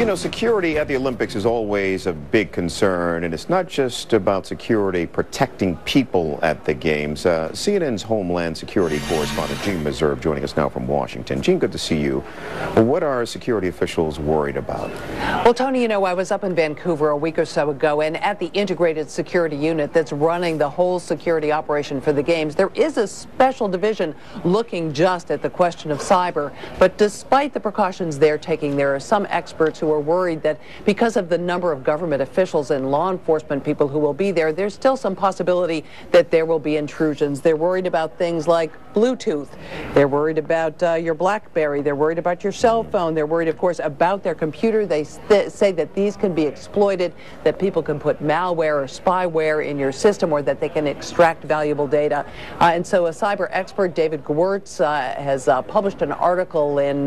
You know, security at the Olympics is always a big concern, and it's not just about security protecting people at the games. CNN's Homeland Security correspondent Gene Meserve joining us now from Washington. Gene, good to see you. What are security officials worried about? Well, Tony, you know, I was up in Vancouver a week or so ago, and at the integrated security unit that's running the whole security operation for the games, there is a special division looking just at the question of cyber. But despite the precautions they're taking, there are some experts who are worried that because of the number of government officials and law enforcement people who will be there, there's still some possibility that there will be intrusions. They're worried about things like Bluetooth. They're worried about your BlackBerry. They're worried about your cell phone. They're worried, of course, about their computer. They say that these can be exploited, that people can put malware or spyware in your system, or that they can extract valuable data. And so a cyber expert, David Gewirtz, has published an article in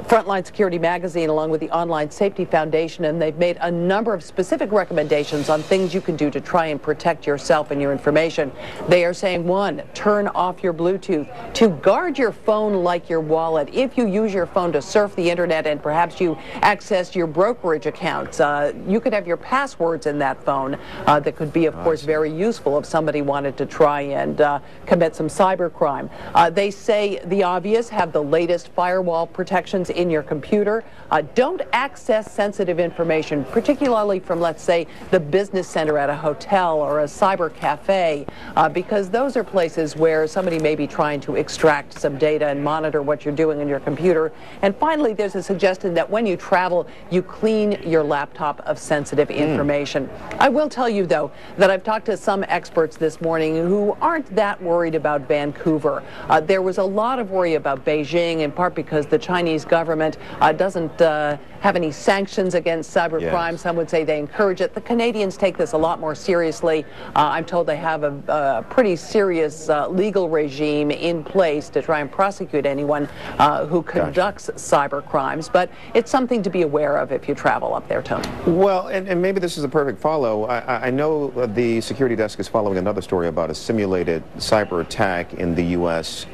Frontline Security Magazine along with the Online Safety Foundation, and they've made a number of specific recommendations on things you can do to try and protect yourself and your information. They are saying, 1, turn off your Bluetooth. 2, guard your phone like your wallet. If you use your phone to surf the internet and perhaps you access your brokerage accounts, you could have your passwords in that phone. That could be, of course, very useful if somebody wanted to try and commit some cyber crime. They say the obvious: have the latest firewall protections in your computer. Don't access sensitive information, particularly from, let's say, the business center at a hotel or a cyber cafe, because those are places where somebody may be trying to extract some data and monitor what you're doing in your computer. And finally, there's a suggestion that when you travel, you clean your laptop of sensitive information. I will tell you, though, that I've talked to some experts this morning who aren't that worried about Vancouver. There was a lot of worry about Beijing, in part because the Chinese government doesn't have any sanctions against cyber crime. Some would say they encourage it. The Canadians take this a lot more seriously. I'm told they have a pretty serious legal regime in place to try and prosecute anyone who conducts cyber crimes. But it's something to be aware of if you travel up there, Tony. Well, and maybe this is a perfect follow. I know the security desk is following another story about a simulated cyber attack in the U.S.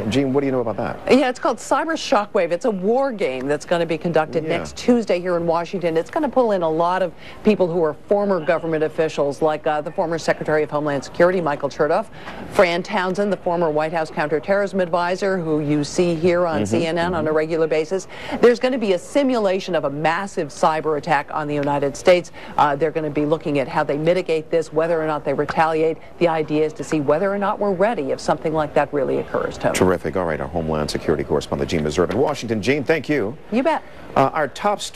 Gene, what do you know about that? Yeah, it's called Cyber Shockwave. It's a war game that's going to be conducted next Tuesday here in Washington. It's going to pull in a lot of people who are former government officials, like the former Secretary of Homeland Security, Michael Chertoff, Fran Townsend, the former White House counterterrorism advisor, who you see here on CNN on a regular basis. There's going to be a simulation of a massive cyber attack on the United States. They're going to be looking at how they mitigate this, whether or not they retaliate. The idea is to see whether or not we're ready if something like that really occurs, Tony. Terrific. All right, our Homeland Security correspondent Gene Meserve in Washington. Gene, thank you. You bet. Our top story.